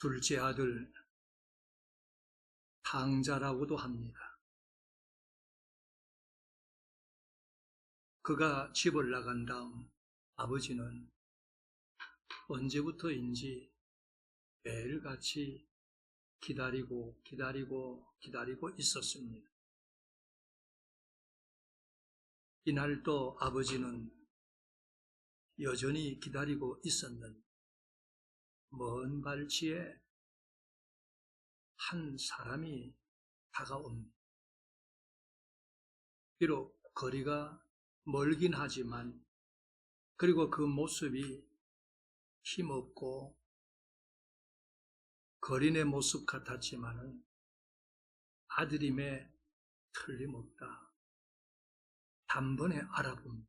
둘째 아들 탕자라고도 합니다. 그가 집을 나간 다음 아버지는 언제부터인지 매일같이 기다리고 있었습니다. 이날도 아버지는 여전히 기다리고 있었는데 먼 발치에 한 사람이 다가옵니다. 비록 거리가 멀긴 하지만, 그리고 그 모습이 힘없고 거린의 모습 같았지만은 아들임에 틀림없다. 단번에 알아봅니다.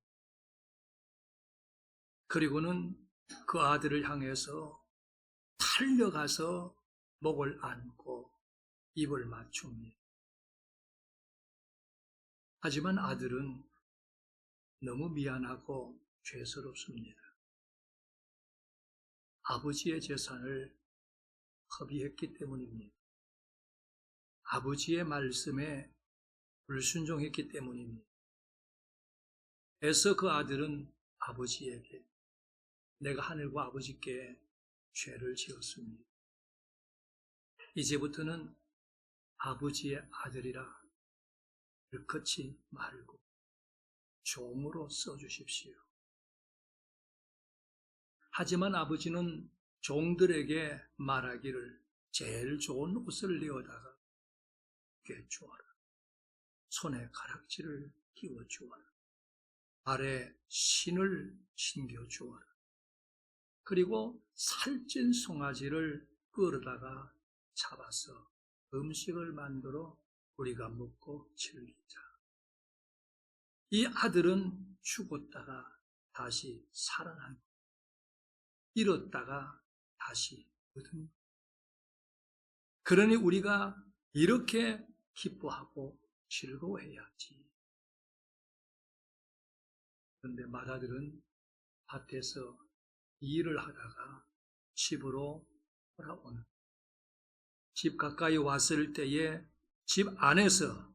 그리고는 그 아들을 향해서 달려가서 목을 안고 입을 맞춥니다. 하지만 아들은 너무 미안하고 죄스럽습니다. 아버지의 재산을 허비했기 때문입니다. 아버지의 말씀에 불순종했기 때문입니다. 애써 그 아들은 아버지에게 내가 하늘과 아버지께 죄를 지었습니다. 이제부터는 아버지의 아들이라 일컫지 말고 종으로 써주십시오. 하지만 아버지는 종들에게 말하기를 제일 좋은 옷을 내어다가 꿰주어라. 손에 가락지를 끼워주어라. 발에 신을 신겨주어라. 그리고 살찐 송아지를 끌어다가 잡아서 음식을 만들어 우리가 먹고 즐기자. 이 아들은 죽었다가 다시 살아나고 잃었다가 다시 얻은. 그러니 우리가 이렇게 기뻐하고 즐거워해야지. 그런데 맏아들은 밭에서 일을 하다가 집으로 돌아오는, 집 가까이 왔을 때에 집 안에서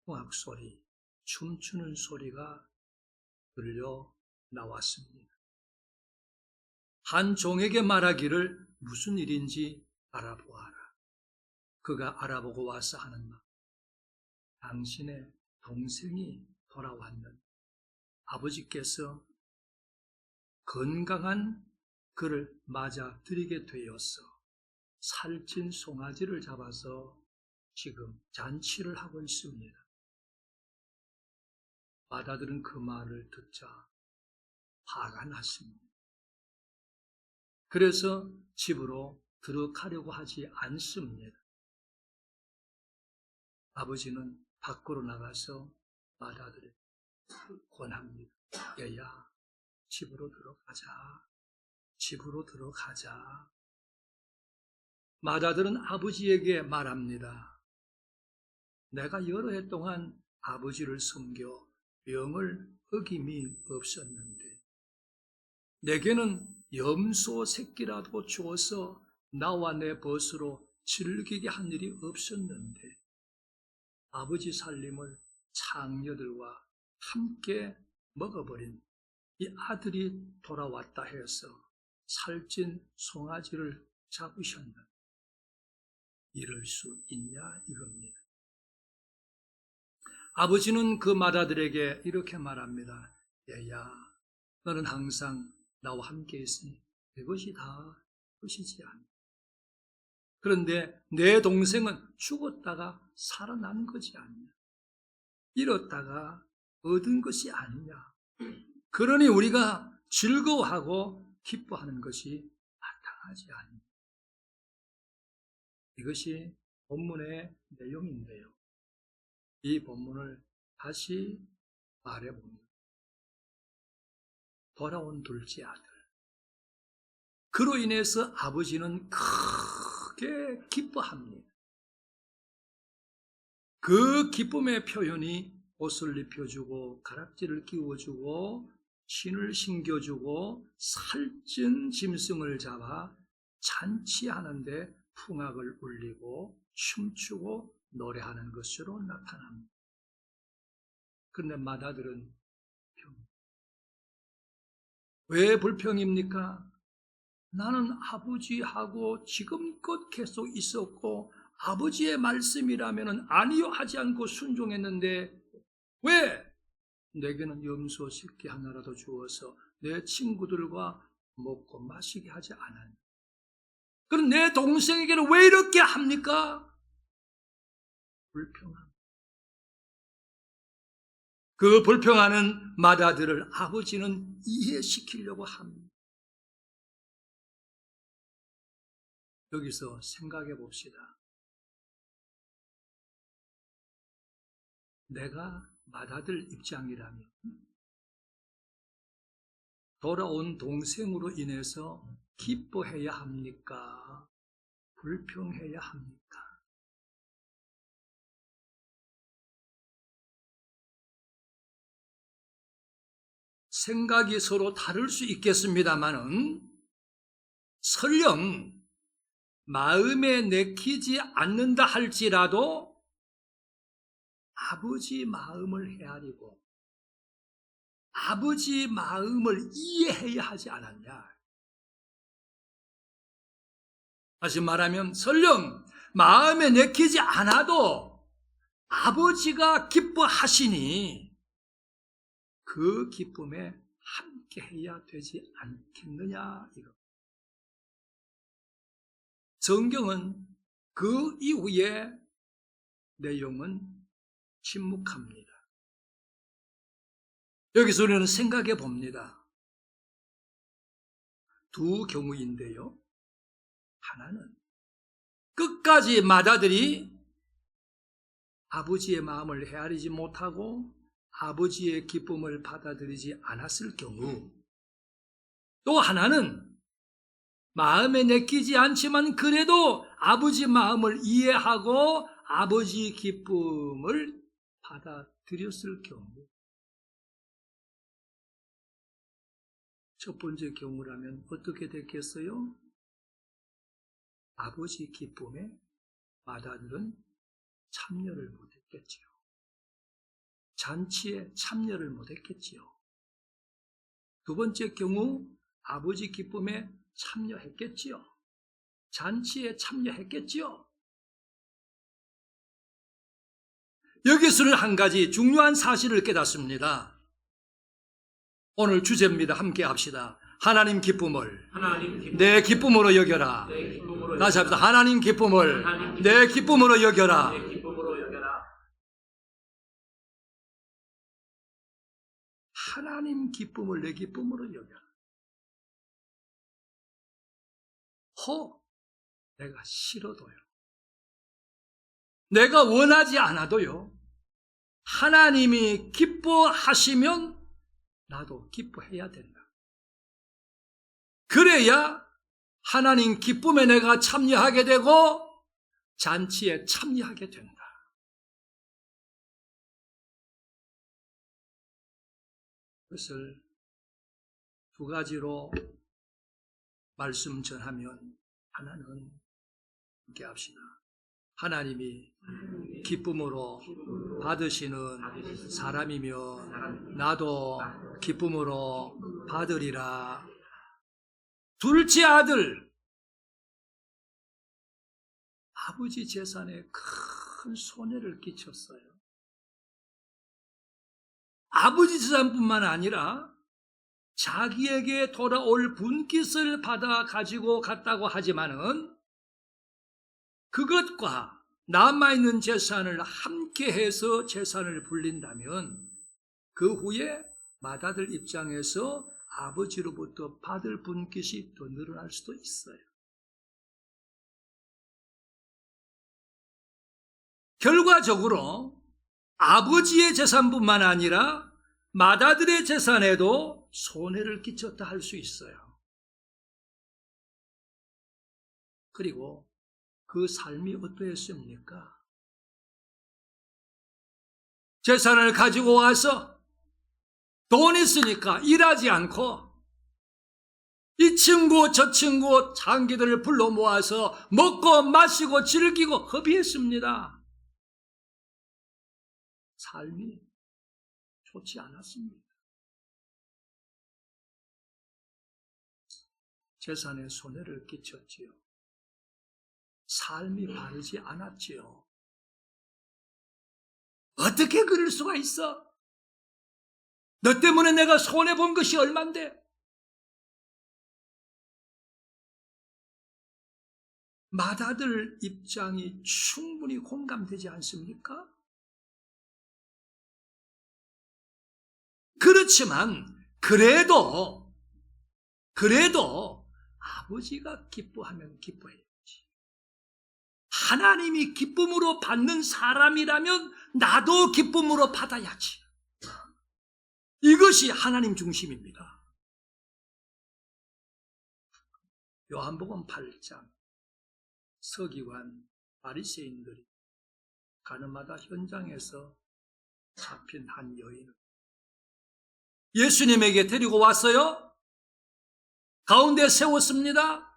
홍악 소리, 춤추는 소리가 들려 나왔습니다. 한 종에게 말하기를 무슨 일인지 알아보아라. 그가 알아보고 와서 하는 말, 당신의 동생이 돌아왔는데 아버지께서 건강한 그를 맞아들이게 되어서 살찐 송아지를 잡아서 지금 잔치를 하고 있습니다. 맏아들은 그 말을 듣자 화가 났습니다. 그래서 집으로 들어가려고 하지 않습니다. 아버지는 밖으로 나가서 맏아들에게 권합니다. 얘야, 집으로 들어가자. 집으로 들어가자. 맏아들은 아버지에게 말합니다. 내가 여러 해 동안 아버지를 섬겨 명을 어김이 없었는데 내게는 염소 새끼라도 주어서 나와 내 벗으로 즐기게 한 일이 없었는데 아버지 살림을 창녀들과 함께 먹어버린 이 아들이 돌아왔다 해서 살찐 송아지를 잡으셨나? 이럴 수 있냐 이겁니다. 아버지는 그 맏아들에게 이렇게 말합니다. 얘야, 너는 항상 나와 함께 있으니 그것이 다 것이지 않나. 그런데 내 동생은 죽었다가 살아난 것이 아니냐. 잃었다가 얻은 것이 아니냐. 그러니 우리가 즐거워하고 기뻐하는 것이 마땅하지 않냐. 이것이 본문의 내용인데요. 이 본문을 다시 말해봅니다. 돌아온 둘째 아들. 그로 인해서 아버지는 크게 기뻐합니다. 그 기쁨의 표현이 옷을 입혀주고 가락지를 끼워주고 신을 신겨주고 살찐 짐승을 잡아 잔치하는데 풍악을 울리고 춤추고 노래하는 것으로 나타납니다. 그런데 맏아들은 왜 불평입니까? 나는 아버지하고 지금껏 계속 있었고 아버지의 말씀이라면 아니요 하지 않고 순종했는데 왜 내게는 염소 새끼 하나라도 주어서 내 친구들과 먹고 마시게 하지 않았냐? 그럼 내 동생에게는 왜 이렇게 합니까? 불평함. 그 불평하는 맏아들을 아버지는 이해시키려고 합니다. 여기서 생각해 봅시다. 내가 맏아들 입장이라면 돌아온 동생으로 인해서 기뻐해야 합니까? 불평해야 합니까? 생각이 서로 다를 수 있겠습니다만은 설령 마음에 내키지 않는다 할지라도 아버지 마음을 헤아리고 아버지 마음을 이해해야 하지 않았냐? 다시 말하면 설령 마음에 내키지 않아도 아버지가 기뻐하시니 그 기쁨에 함께해야 되지 않겠느냐 이거. 성경은 그 이후에 내용은 침묵합니다. 여기서 우리는 생각해 봅니다. 두 경우인데요. 하나는 끝까지 맏아들이 아버지의 마음을 헤아리지 못하고 아버지의 기쁨을 받아들이지 않았을 경우, 또 하나는 마음에 내키지 않지만 그래도 아버지 마음을 이해하고 아버지 기쁨을 받아들였을 경우, 첫 번째 경우라면 어떻게 됐겠어요? 아버지 기쁨에 맏아들은 참여를 못했겠지요. 잔치에 참여를 못했겠지요. 두 번째 경우 아버지 기쁨에 참여했겠지요. 잔치에 참여했겠지요. 여기서는 한 가지 중요한 사실을 깨닫습니다. 오늘 주제입니다. 함께 합시다. 하나님 기쁨을 내 기쁨으로 여겨라. 다시 합시다. 하나님 기쁨을 내 기쁨으로 여겨라. 하나님 기쁨을 내 기쁨으로 여겨라. 내가 싫어도요. 내가 원하지 않아도요. 하나님이 기뻐하시면 나도 기뻐해야 된다. 그래야 하나님 기쁨에 내가 참여하게 되고 잔치에 참여하게 된다. 그것을 두 가지로 말씀 전하면, 하나는 함께 합시다. 하나님이 기쁨으로 받으시는 사람이며 나도 기쁨으로 받으리라. 둘째 아들, 아버지 재산에 큰 손해를 끼쳤어요. 아버지 재산뿐만 아니라 자기에게 돌아올 분깃을 받아 가지고 갔다고 하지만은 그것과 남아있는 재산을 함께해서 재산을 불린다면 그 후에 맏아들 입장에서 아버지로부터 받을 분깃이 더 늘어날 수도 있어요. 결과적으로 아버지의 재산뿐만 아니라 맏아들의 재산에도 손해를 끼쳤다 할 수 있어요. 그리고 그 삶이 어떠했습니까? 재산을 가지고 와서 돈 있으니까 일하지 않고 이 친구 저 친구 장기들을 불러 모아서 먹고 마시고 즐기고 허비했습니다. 삶이 좋지 않았습니다. 재산에 손해를 끼쳤지요. 삶이 바르지 않았지요. 어떻게 그럴 수가 있어? 너 때문에 내가 손해본 것이 얼만데? 맏아들 입장이 충분히 공감되지 않습니까? 그렇지만 그래도 아버지가 기뻐하면 기뻐해야지. 하나님이 기쁨으로 받는 사람이라면 나도 기쁨으로 받아야지. 이것이 하나님 중심입니다. 요한복음 8장 서기관 바리새인들이 가늠하다 현장에서 잡힌 한 여인을 예수님에게 데리고 왔어요. 가운데 세웠습니다.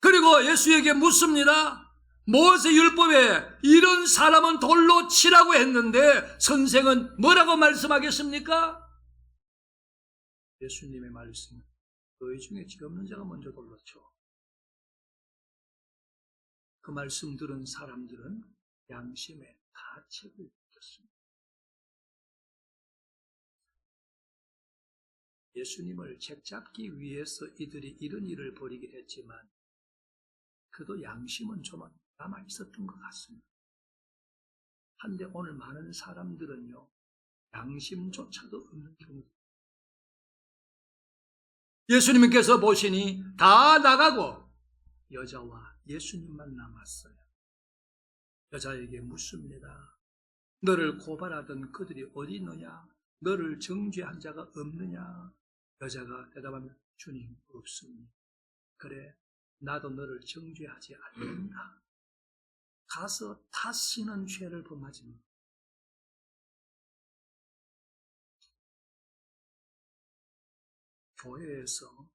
그리고 예수에게 묻습니다. 모세 율법에 이런 사람은 돌로 치라고 했는데 선생은 뭐라고 말씀하겠습니까? 예수님의 말씀은 너희 중에 죄 없는 자가 먼저 돌로 쳐. 그 말씀 들은 사람들은 양심의 가책을 느꼈습니다. 예수님을 책잡기 위해서 이들이 이런 일을 벌이긴 했지만 그도 양심은 좀 남아있었던 것 같습니다. 한데 오늘 많은 사람들은요, 양심조차도 없는 경우. 예수님께서 보시니 다 나가고 여자와 예수님만 남았어요. 여자에게 묻습니다. 너를 고발하던 그들이 어디 있느냐? 너를 정죄한 자가 없느냐? 여자가 대답하면 주님 없습니다. 그래, 나도 너를 정죄하지 않는다. 가서 다시는 죄를 범하지 마. 교회에서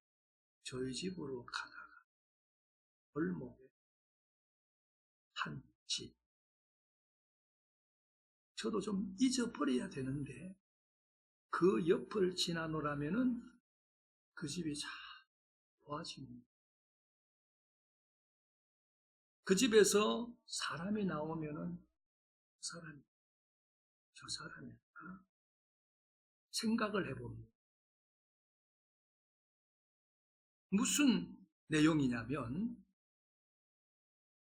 저희 집으로 가다가 골목에 한 집, 저도 좀 잊어버려야 되는데 그 옆을 지나노라면은 그 집이 잘 도와집니다. 그 집에서 사람이 나오면은 저 사람일까? 생각을 해봅니다. 무슨 내용이냐면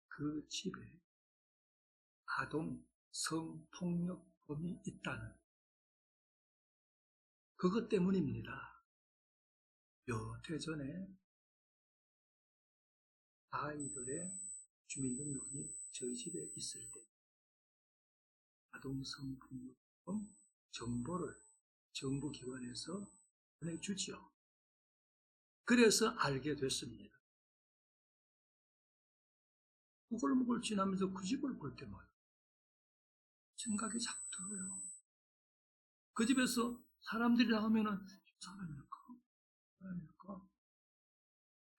그 집에 아동 성폭력범이 있다는 그것 때문입니다. 몇 해 전에 아이들의 주민등록이 저희 집에 있을 때 아동 성폭력범 정보를 정부기관에서 보내주지요. 그래서 알게 됐습니다. 구걸목을 지나면서 그 집을 볼 때마다 생각이 자꾸 들어요. 그 집에서 사람들이 나오면은 사람일까?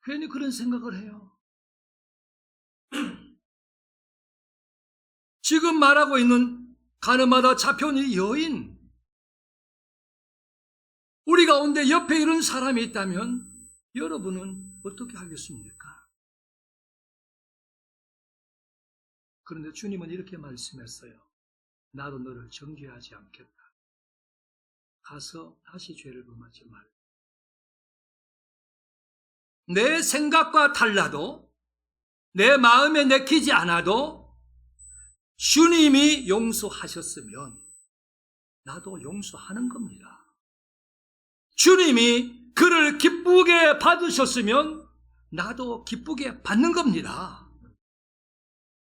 괜히 그런 생각을 해요. 지금 말하고 있는 가늠하다 잡혀온 이 여인, 우리 가운데 옆에 이런 사람이 있다면 여러분은 어떻게 하겠습니까? 그런데 주님은 이렇게 말씀했어요. 나도 너를 정죄하지 않겠다. 가서 다시 죄를 범하지 말라. 내 생각과 달라도 내 마음에 내키지 않아도 주님이 용서하셨으면 나도 용서하는 겁니다. 주님이 그를 기쁘게 받으셨으면 나도 기쁘게 받는 겁니다.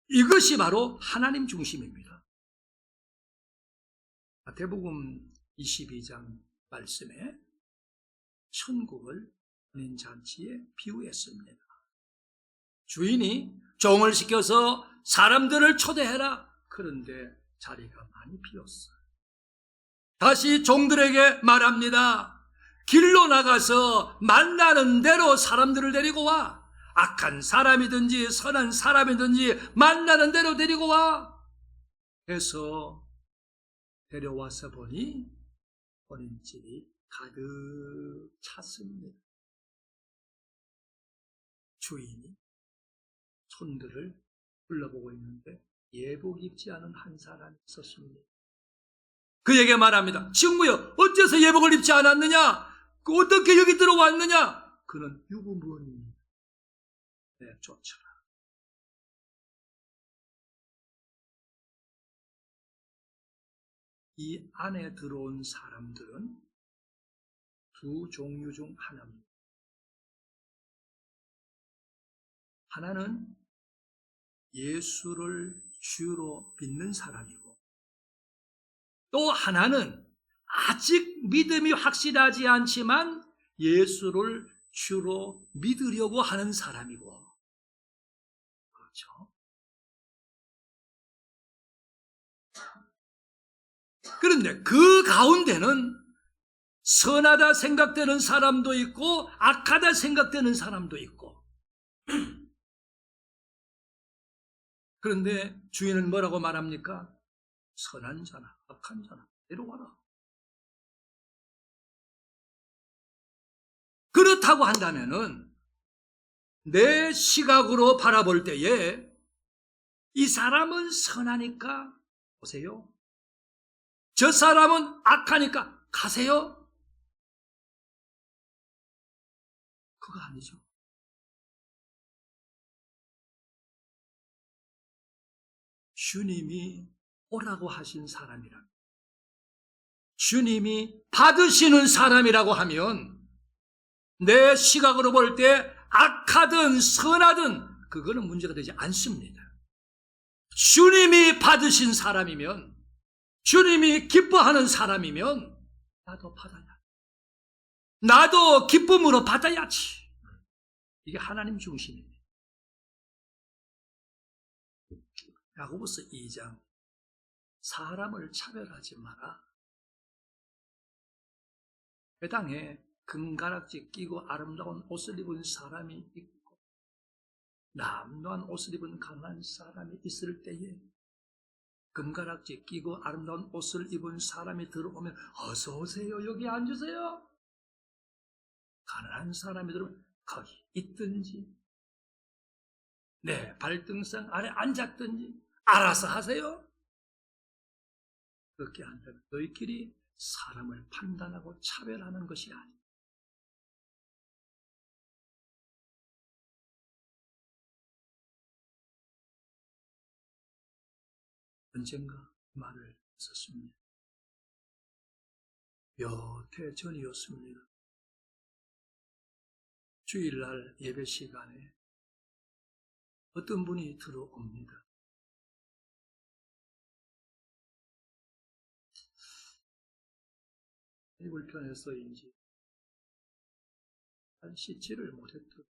이것이 바로 하나님 중심입니다. 마태복음 22장 말씀에 천국을 혼인잔치에 비유했습니다. 주인이 종을 시켜서 사람들을 초대해라. 그런데 자리가 많이 비었어요. 다시 종들에게 말합니다. 길로 나가서 만나는 대로 사람들을 데리고 와. 악한 사람이든지 선한 사람이든지 만나는 대로 데리고 와. 해서 데려와서 보니 혼인집이 가득 찼습니다. 주인이 손들을 둘러보고 있는데 예복 입지 않은 한 사람이 있었습니다. 그에게 말합니다. 친구여, 어째서 예복을 입지 않았느냐? 어떻게 여기 들어왔느냐? 그는 유부모입니다. 내쫓아라. 이 안에 들어온 사람들은 두 종류 중 하나입니다. 하나는 예수를 주로 믿는 사람이고, 또 하나는 아직 믿음이 확실하지 않지만 예수를 주로 믿으려고 하는 사람이고, 그렇죠? 그런데 그 가운데는 선하다 생각되는 사람도 있고 악하다 생각되는 사람도 있고, 그런데 주인은 뭐라고 말합니까? 선한 자나 악한 자나 데려와라. 그렇다고 한다면은 내 시각으로 바라볼 때에 이 사람은 선하니까 오세요. 저 사람은 악하니까 가세요. 그거 아니죠. 주님이 오라고 하신 사람이라, 주님이 받으시는 사람이라고 하면 내 시각으로 볼 때 악하든 선하든 그거는 문제가 되지 않습니다. 주님이 받으신 사람이면, 주님이 기뻐하는 사람이면 나도 받아야, 나도 기쁨으로 받아야지. 이게 하나님 중심입니다. 야고보서 2장, 사람을 차별하지 마라. 회당에 금가락지 끼고 아름다운 옷을 입은 사람이 있고 남루한 옷을 입은 가난한 사람이 있을 때에 금가락지 끼고 아름다운 옷을 입은 사람이 들어오면 어서 오세요, 여기 앉으세요. 가난한 사람이 들어오면 거기 있든지 내 발등상 아래 앉았든지 알아서 하세요. 그렇게 한다면 너희끼리 사람을 판단하고 차별하는 것이 아니다. 언젠가 말을 했었습니다. 몇 해 전이었습니다. 주일날 예배 시간에 어떤 분이 들어옵니다. 불편해서인지 잘 씻지를 못했던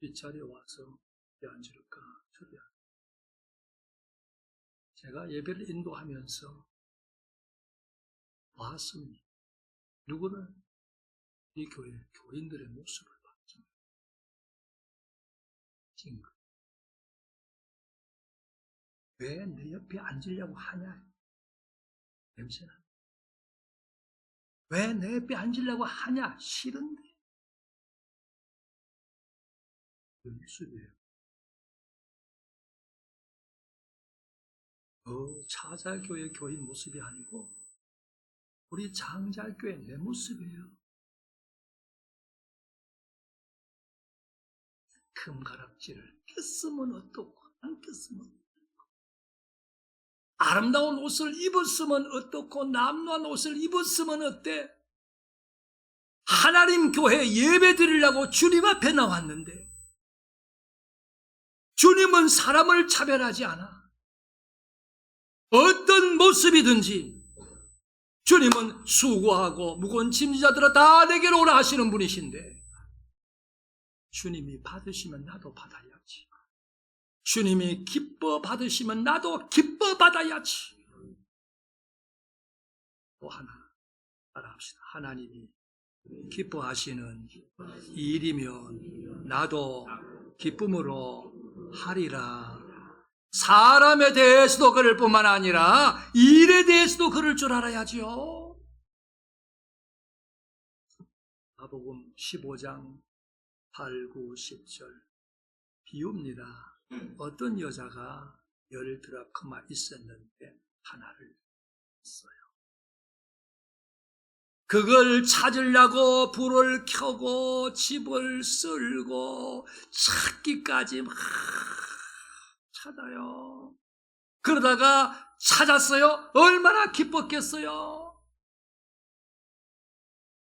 뒷자리에 와서 앉을까 저리 앉을까. 제가 예배를 인도하면서 봤습니다. 누구는 이 교회 교인들의 모습을 봤죠. 찡긋. 왜 내 옆에 앉으려고 하냐? 냄새나. 왜 내 옆에 앉으려고 하냐? 싫은데. 그 모습이에요. 차자교회 교인 모습이 아니고 우리 장자교회 내 모습이에요. 금가락지를 꼈으면 어떻고 안 꼈으면 어떻고, 아름다운 옷을 입었으면 어떻고 남루한 옷을 입었으면 어때? 하나님 교회 예배 드리려고 주님 앞에 나왔는데 주님은 사람을 차별하지 않아. 어떤 모습이든지 주님은 수고하고 무거운 짐지자들아 다 내게로 오라 하시는 분이신데, 주님이 받으시면 나도 받아야지. 주님이 기뻐 받으시면 나도 기뻐 받아야지. 또 하나 따라합시다. 하나님이 기뻐하시는 일이면 나도 기쁨으로 하리라. 사람에 대해서도 그럴 뿐만 아니라 일에 대해서도 그럴 줄 알아야지요. 마복음 15장 8, 9, 10절 비유입니다. 어떤 여자가 10드라크마 있었는데 하나를 썼어요. 그걸 찾으려고 불을 켜고 집을 쓸고 찾기까지 막 찾아요. 그러다가 찾았어요. 얼마나 기뻤겠어요.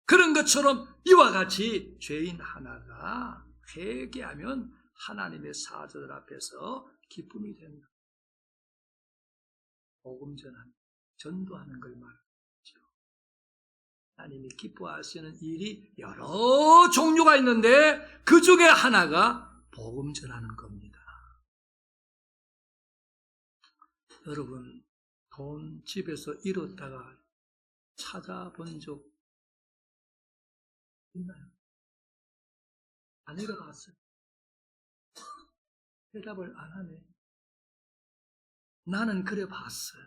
그런 것처럼 이와 같이 죄인 하나가 회개하면 하나님의 사자들 앞에서 기쁨이 된다. 복음 전하는, 전도하는 걸 말하죠. 하나님이 기뻐하시는 일이 여러 종류가 있는데 그 중에 하나가 복음 전하는 겁니다. 여러분, 돈 집에서 잃었다가 찾아본 적 있나요? 안 잃어봤어요. 대답을 안 하네. 나는 그래 봤어요.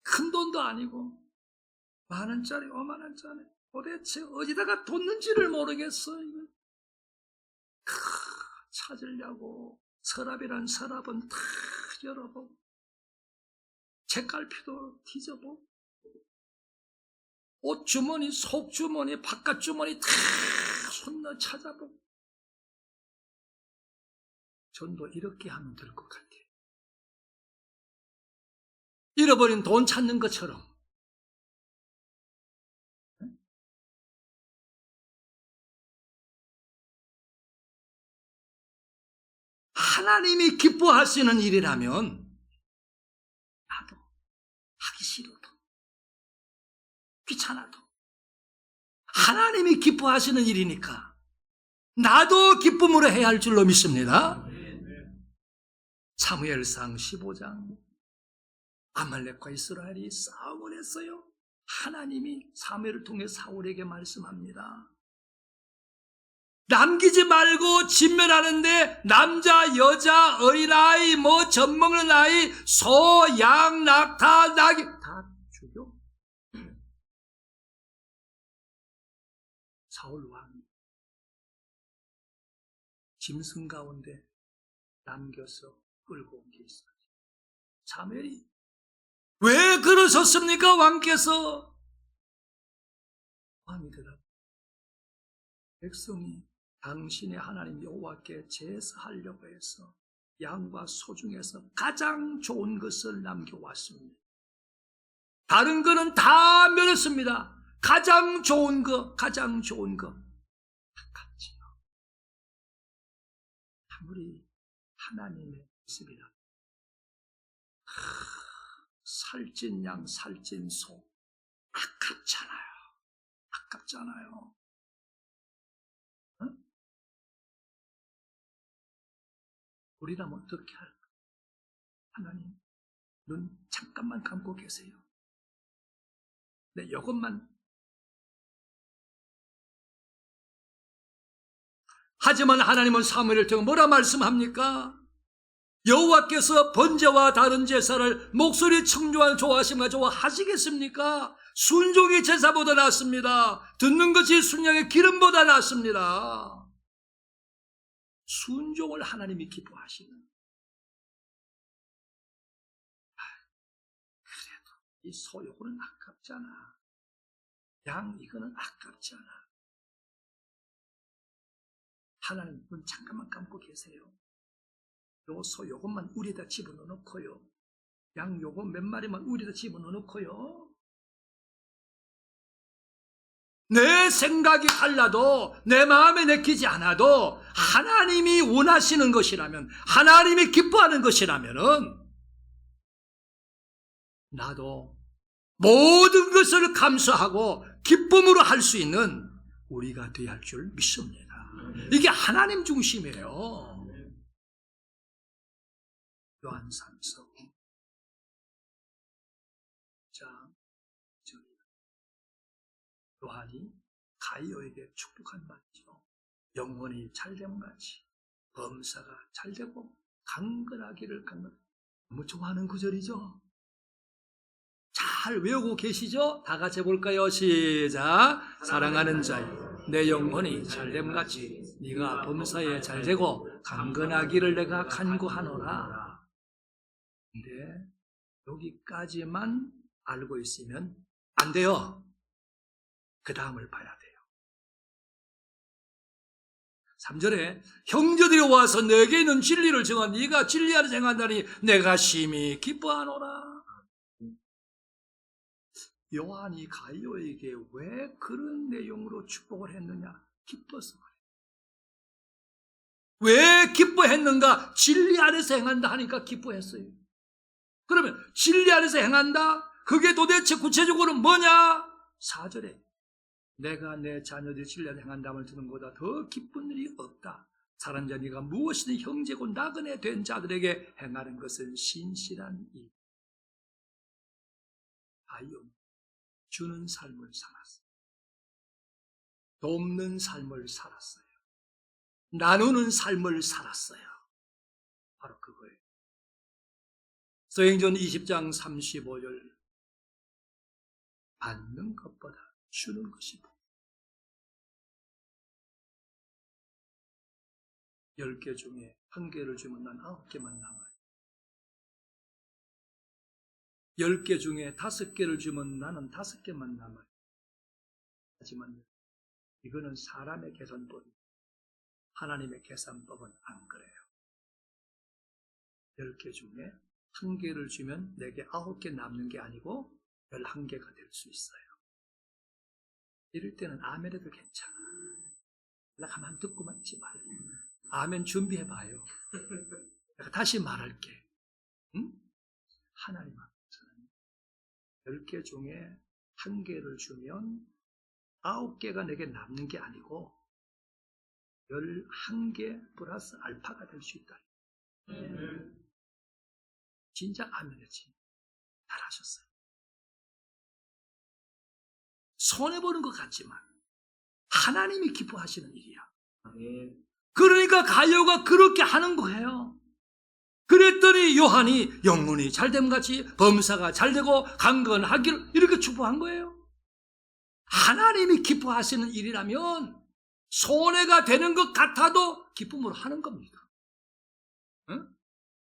큰 돈도 아니고 만원짜리, 5만원짜리 도대체 어디다가 뒀는지를 모르겠어요. 찾으려고 서랍이란 서랍은 다 열어보고 책갈피도 뒤져보고 옷주머니, 속주머니, 바깥주머니 다 손넣어 찾아보고. 전도 이렇게 하면 될 것 같아요. 잃어버린 돈 찾는 것처럼. 하나님이 기뻐하시는 일이라면 나도 하기 싫어도 귀찮아도 하나님이 기뻐하시는 일이니까 나도 기쁨으로 해야 할 줄로 믿습니다. 사무엘상 15장 아말렉과 이스라엘이 싸움을 했어요. 하나님이 사무엘을 통해 사울에게 말씀합니다. 남기지 말고 진멸하는데 남자, 여자, 어린아이, 젖 먹는 아이, 소, 양, 낙타, 나귀 다 죽여. 사울 왕이 짐승 가운데 남겨서 끌고 온 게 있어요. 사무엘이 왜 그러셨습니까? 왕께서. 왕이 대답, 백성이 당신의 하나님 여호와께 제사하려고 해서 양과 소 중에서 가장 좋은 것을 남겨왔습니다. 다른 거는 다 멸했습니다. 가장 좋은 거, 가장 좋은 거 아깝지요. 아무리 하나님의 모습이라 살찐 양, 살찐 소 아깝잖아요. 아깝잖아요. 응? 우리라면 어떻게 할까? 하나님, 눈 잠깐만 감고 계세요. 네, 이것만. 하지만 하나님은 사무엘을 통해 뭐라 말씀합니까? 여호와께서 번제와 다른 제사를 목소리 청중한 좋아하심과 좋아하시겠습니까? 순종이 제사보다 낫습니다. 듣는 것이 순양의 기름보다 낫습니다. 순종을 하나님이 기뻐하시는. 그래도 이 소 요거는 아깝잖아. 양 이거는 아깝잖아. 하나님 눈 잠깐만 감고 계세요. 요 소 요것만 우리에다 집어넣어놓고요. 양 요거 몇 마리만 우리에다 집어넣어놓고요. 내 생각이 달라도 내 마음에 내키지 않아도 하나님이 원하시는 것이라면, 하나님이 기뻐하는 것이라면은 나도 모든 것을 감수하고 기쁨으로 할 수 있는 우리가 되어야 할 줄 믿습니다. 이게 하나님 중심이에요. 요한삼서 20장 요한이 가이오에게 축복한 말이죠. 영혼이 잘됨같이 범사가 잘되고 강건하기를 간건 너무 좋아하는 구절이죠. 잘 외우고 계시죠? 다 같이 해볼까요? 시작. 사랑하는 자여, 내 영혼이 잘됨같이 네가 범사에 잘되고 강건하기를 내가 간구하노라. 근데 여기까지만 알고 있으면 안 돼요. 그 다음을 봐야 돼요. 3절에 형제들이 와서 내게 있는 진리를 정한 네가 진리 안에서 행한다니 내가 심히 기뻐하노라. 요한이 가이오에게 왜 그런 내용으로 축복을 했느냐? 기뻐서 그래요. 왜 기뻐했는가? 진리 안에서 행한다 하니까 기뻐했어요. 그러면 진리 안에서 행한다? 그게 도대체 구체적으로 뭐냐? 4절에 내가 내 자녀들이 진리 안에서 행한다을 듣는 것보다 더 기쁜 일이 없다. 사랑하는 자, 네가 무엇이든 형제고 나그네 된 자들에게 행하는 것은 신실한 일. 가이오 주는 삶을 살았어요. 돕는 삶을 살았어요. 나누는 삶을 살았어요. 바로 그거예요. 사도행전 20장 35절 받는 것보다 주는 것이 10개 중에 1개를 주면 난 9개만 남아요. 10개 중에 5개를 주면 나는 5개만 남아요. 하지만 이거는 사람의 계산법이에요. 하나님의 계산법은 안 그래요. 10개 중에 1개를 주면 내게 9개 남는 게 아니고 11개가 될 수 있어요. 이럴 때는 아멘 해도 괜찮아. 나 가만 듣고만 있지 말고 아멘 준비해봐요. 내가 다시 말할게. 응? 하나님 앞에서는 10개 중에 1개를 주면 9개가 내게 남는 게 아니고 11개 플러스 알파가 될 수 있다. 진짜 아멘이지. 잘하셨어요. 손해보는 것 같지만 하나님이 기뻐하시는 일이야. 그러니까 가이오가 그렇게 하는 거예요. 그랬더니 요한이 영혼이 잘됨같이 범사가 잘되고 강건하기를 이렇게 축복한 거예요. 하나님이 기뻐하시는 일이라면 손해가 되는 것 같아도 기쁨으로 하는 겁니다. 응?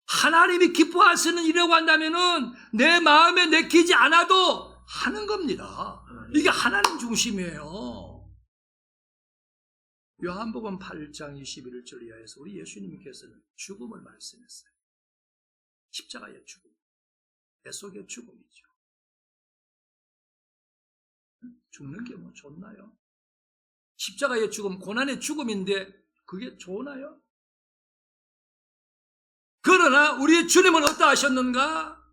하나님이 기뻐하시는 일이라고 한다면은 내 마음에 내키지 않아도 하는 겁니다. 이게 하나님 중심이에요. 요한복음 8장 21절 이하에서 우리 예수님께서는 죽음을 말씀했어요. 십자가의 죽음, 뱃속의 죽음이죠. 죽는 게 뭐 좋나요? 십자가의 죽음, 고난의 죽음인데 그게 좋나요? 그러나 우리 주님은 어떠하셨는가?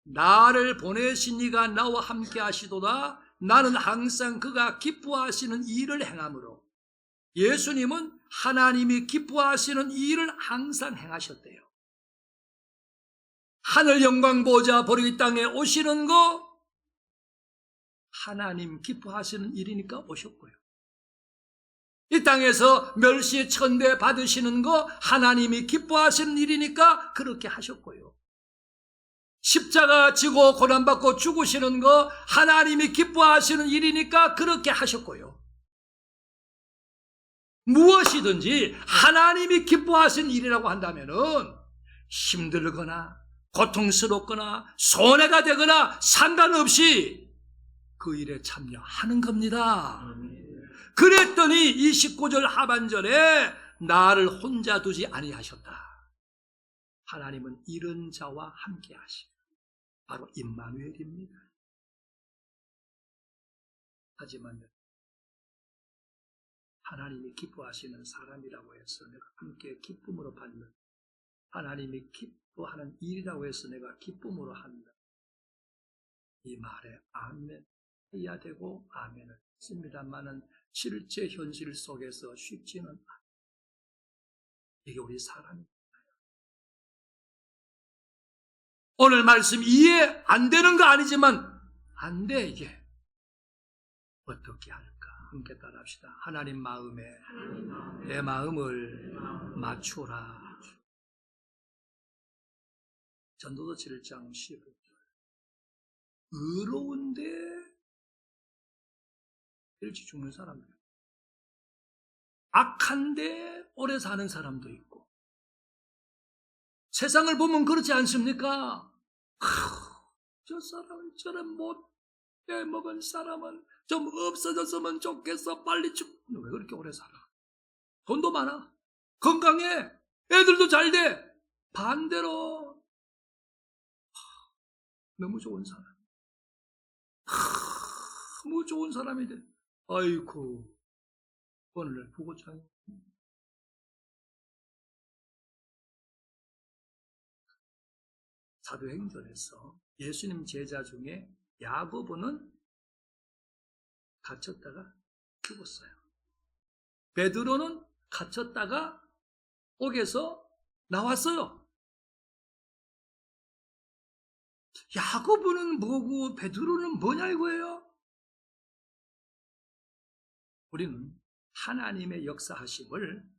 나를 보내신 이가 나와 함께 하시도다. 나는 항상 그가 기뻐하시는 일을 행함으로. 예수님은 하나님이 기뻐하시는 일을 항상 행하셨대요. 하늘 영광 보좌 버리고 이 땅에 오시는 거 하나님 기뻐하시는 일이니까 오셨고요. 이 땅에서 멸시 천대 받으시는 거 하나님이 기뻐하시는 일이니까 그렇게 하셨고요. 십자가 지고 고난받고 죽으시는 거 하나님이 기뻐하시는 일이니까 그렇게 하셨고요. 무엇이든지 하나님이 기뻐하시는 일이라고 한다면은 힘들거나 고통스럽거나 손해가 되거나 상관없이 그 일에 참여하는 겁니다. 그랬더니 29절 하반절에 나를 혼자 두지 아니하셨다. 하나님은 이런 자와 함께 하시고 바로 임마누엘입니다. 하지만 하나님이 기뻐하시는 사람이라고 해서 내가 함께 기쁨으로 받는 하나님이 기뻐하는 일이라고 해서 내가 기쁨으로 한다. 이 말에 아멘 해야 되고 아멘을 했습니다만은 실제 현실 속에서 쉽지는 않아요. 이게 우리 사람입니다. 오늘 말씀 이해 안 되는 거 아니지만 안 돼 이게. 어떻게 할까? 함께 따라합시다. 하나님 마음에 내 마음을 맞추라. 전도서 7장 15절. 의로운데 일찍 죽는 사람들, 악한데 오래 사는 사람도 있고, 세상을 보면 그렇지 않습니까? 저 사람은 저런 못해 먹은 사람은 좀 없어졌으면 좋겠어. 빨리 왜 그렇게 오래 살아? 돈도 많아, 건강해, 애들도 잘 돼. 반대로 너무 좋은 사람, 너무 좋은 사람이 돼. 아이고, 오늘 부고장 사도행전에서 예수님 제자 중에 야고보는 갇혔다가 죽었어요. 베드로는 갇혔다가 옥에서 나왔어요. 야고보는 뭐고 베드로는 뭐냐 이거예요? 우리는 하나님의 역사하심을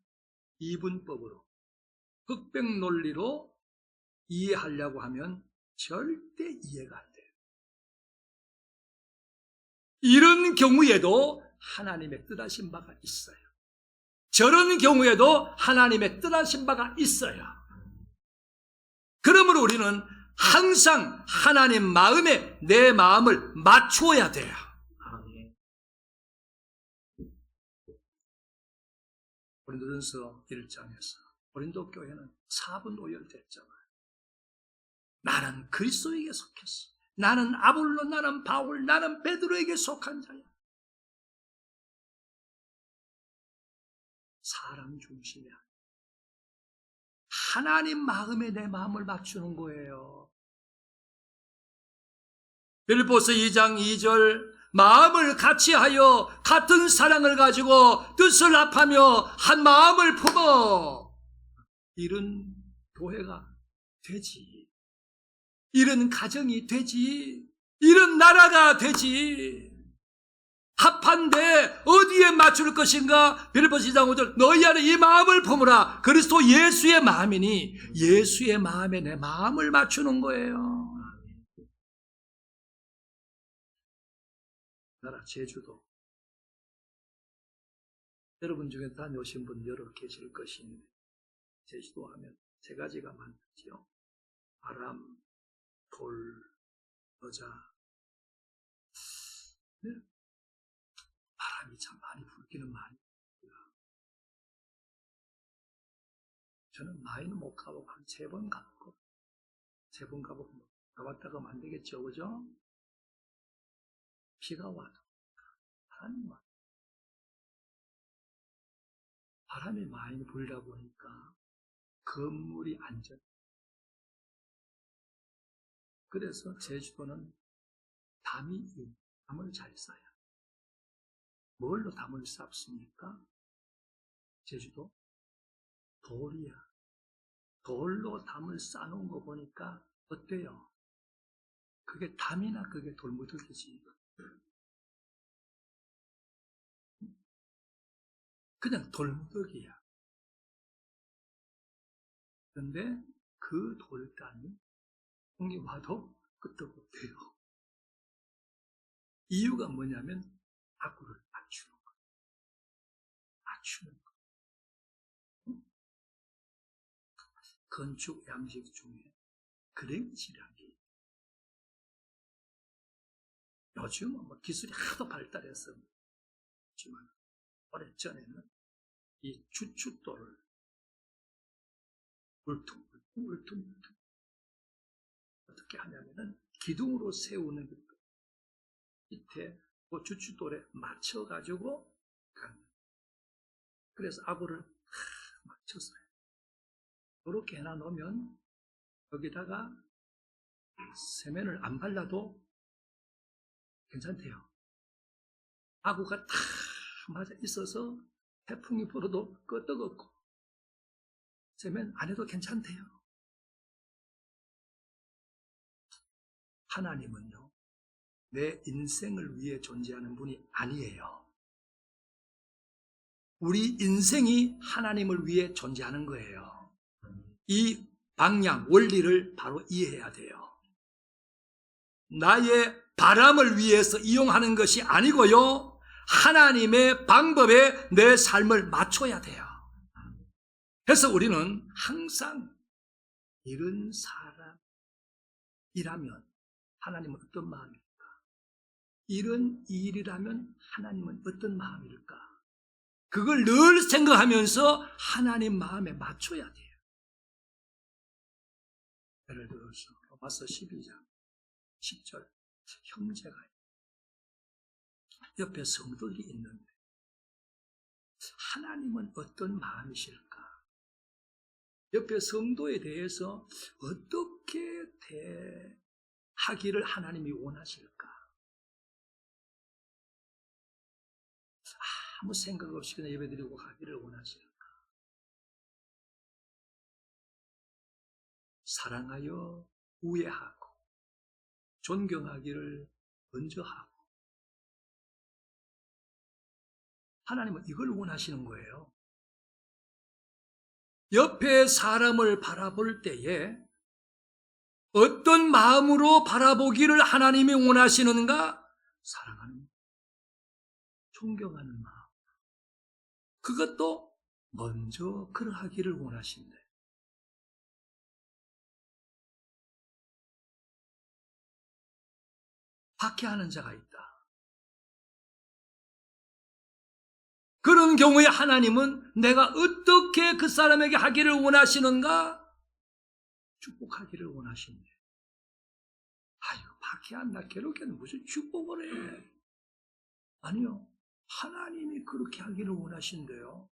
이분법으로, 흑백 논리로 이해하려고 하면 절대 이해가 안 돼요. 이런 경우에도 하나님의 뜻하신 바가 있어요. 저런 경우에도 하나님의 뜻하신 바가 있어요. 그러므로 우리는 항상 하나님 마음에 내 마음을 맞추어야 돼요. 고린도전서 1장에서 고린도 교회는 4분 오열됐잖아요. 나는 그리스도에게 속했어. 나는 아볼로, 나는 바울, 나는 베드로에게 속한 자야. 사람 중심이야. 하나님 마음에 내 마음을 맞추는 거예요. 빌립보서 2장 2절, 마음을 같이하여 같은 사랑을 가지고 뜻을 합하며 한 마음을 품어. 이런 교회가 되지. 이런 가정이 되지. 이런 나라가 되지. 합한데 어디에 맞출 것인가? 빌립보서 2장 5절, 너희 안에 이 마음을 품으라. 그리스도 예수의 마음이니 예수의 마음에 내 마음을 맞추는 거예요. 나라 제주도, 여러분 중에 다녀오신 분 여러 계실 것인데, 제주도 하면 세 가지가 많죠. 바람, 돌, 여자. 네? 바람이 참 많이 불기는 많이 불고요. 저는 많이는 못 가보고 한 3번 가보고, 3번 가보고 가봤다가 안 되겠죠, 그죠? 비가 와도 바람이 와도 바람이 많이 불다 보니까 건물이 안전. 그래서 제주도는 담이 담을 잘 쌓아요. 뭘로 담을 쌓습니까? 제주도? 돌이야. 돌로 담을 쌓아놓은 거 보니까 어때요? 그게 담이나 그게 돌무더기지. 그냥 돌무더기야. 그런데 그 돌담이 공이 와도 끄떡없대요. 이유가 뭐냐면 아구를 맞추는 거예요. 맞추는 거예요. 건축 양식 중에 그레이지라는 게 있어요. 요즘은 뭐 기술이 하도 발달해서 그렇지만 오래전에는 이 주춧돌을 울퉁불퉁 어떻게 하냐면은 기둥으로 세우는 것도 밑에 그 주춧돌에 맞춰가지고 가는. 그래서 아구를 맞춰서 이렇게 해놔놓으면 여기다가 세면을 안 발라도 괜찮대요. 아구가 다 맞아 있어서 태풍이 불어도 끄떡없고 세면 안 해도 괜찮대요. 하나님은요, 내 인생을 위해 존재하는 분이 아니에요. 우리 인생이 하나님을 위해 존재하는 거예요. 이 방향, 원리를 바로 이해해야 돼요. 나의 바람을 위해서 이용하는 것이 아니고요, 하나님의 방법에 내 삶을 맞춰야 돼요. 그래서 우리는 항상 이런 사람이라면 하나님은 어떤 마음일까? 이런 일이라면 하나님은 어떤 마음일까? 그걸 늘 생각하면서 하나님 마음에 맞춰야 돼요. 예를 들어서 로마서 12장 10절, 형제가 옆에 성도들이 있는데 하나님은 어떤 마음이실까? 옆에 성도에 대해서 어떻게 대하기를 하나님이 원하실까? 아무 생각 없이 그냥 예배드리고 가기를 원하실까? 사랑하여 우애하고 존경하기를 먼저 하고, 하나님은 이걸 원하시는 거예요. 옆에 사람을 바라볼 때에 어떤 마음으로 바라보기를 하나님이 원하시는가? 사랑하는, 존경하는 마음. 그것도 먼저 그러하기를 원하신대. 박해하는 자가 있다. 그런 경우에 하나님은 내가 어떻게 그 사람에게 하기를 원하시는가? 축복하기를 원하신대. 아이고, 박해한다, 괴롭게는 무슨 축복을 해. 아니요, 하나님이 그렇게 하기를 원하신대요.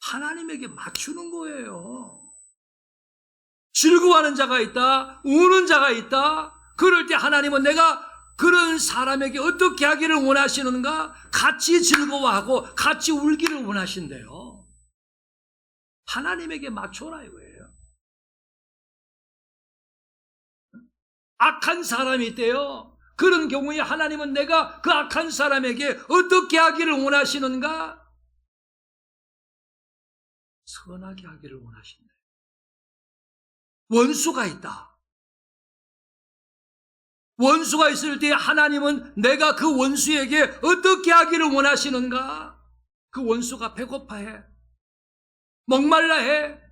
하나님에게 맞추는 거예요. 즐거워하는 자가 있다, 우는 자가 있다. 그럴 때 하나님은 내가 그런 사람에게 어떻게 하기를 원하시는가? 같이 즐거워하고 같이 울기를 원하신대요. 하나님에게 맞춰라 이거예요. 악한 사람이 있대요. 그런 경우에 하나님은 내가 그 악한 사람에게 어떻게 하기를 원하시는가? 선하게 하기를 원하신대. 원수가 있다. 원수가 있을 때 하나님은 내가 그 원수에게 어떻게 하기를 원하시는가? 그 원수가 배고파해, 목말라해.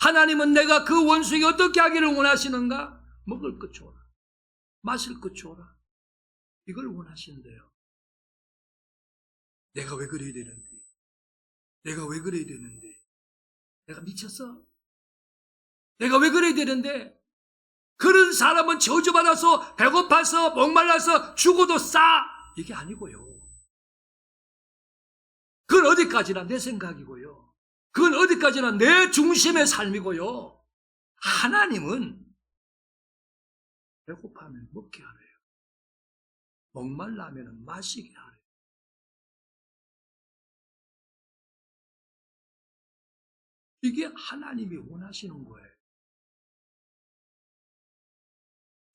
하나님은 내가 그 원수에게 어떻게 하기를 원하시는가? 먹을 것 줘라, 마실 것 줘라. 이걸 원하시는데요. 내가 왜 그래야 되는데? 내가 왜 그래야 되는데? 내가 미쳤어? 내가 왜 그래야 되는데? 그런 사람은 저주받아서 배고파서 목말라서 죽어도 싸, 이게 아니고요. 그건 어디까지나 내 생각이고요. 그건 어디까지나 내 중심의 삶이고요. 하나님은 배고파면 먹게 하래요. 목말라면 마시게 하래요. 이게 하나님이 원하시는 거예요.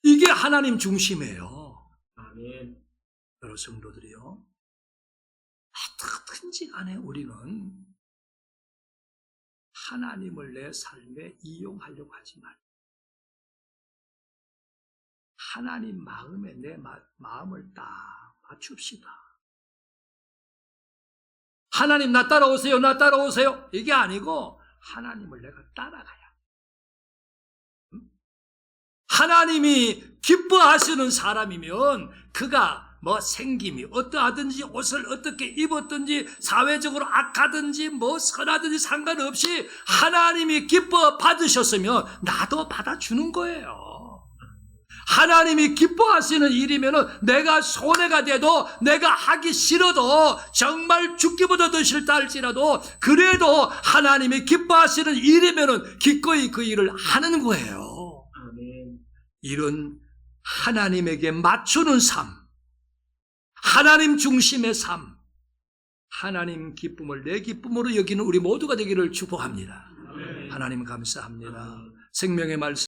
이게 하나님 중심이에요. 아멘. 여러 성도들이요, 어떻든지 간에 우리는 하나님을 내 삶에 이용하려고 하지 말고 하나님 마음에 내 마음을 딱 맞춥시다. 하나님 나 따라오세요, 나 따라오세요, 이게 아니고 하나님을 내가 따라가야. 하나님이 기뻐하시는 사람이면 그가 뭐 생김이 어떠하든지 옷을 어떻게 입었든지 사회적으로 악하든지 뭐 선하든지 상관없이 하나님이 기뻐 받으셨으면 나도 받아주는 거예요. 하나님이 기뻐하시는 일이면 내가 손해가 돼도, 내가 하기 싫어도, 정말 죽기보다 더 싫다 할지라도 그래도 하나님이 기뻐하시는 일이면 기꺼이 그 일을 하는 거예요. 이런 하나님에게 맞추는 삶, 하나님 중심의 삶, 하나님 기쁨을 내 기쁨으로 여기는 우리 모두가 되기를 축복합니다. 하나님 감사합니다. 생명의 말씀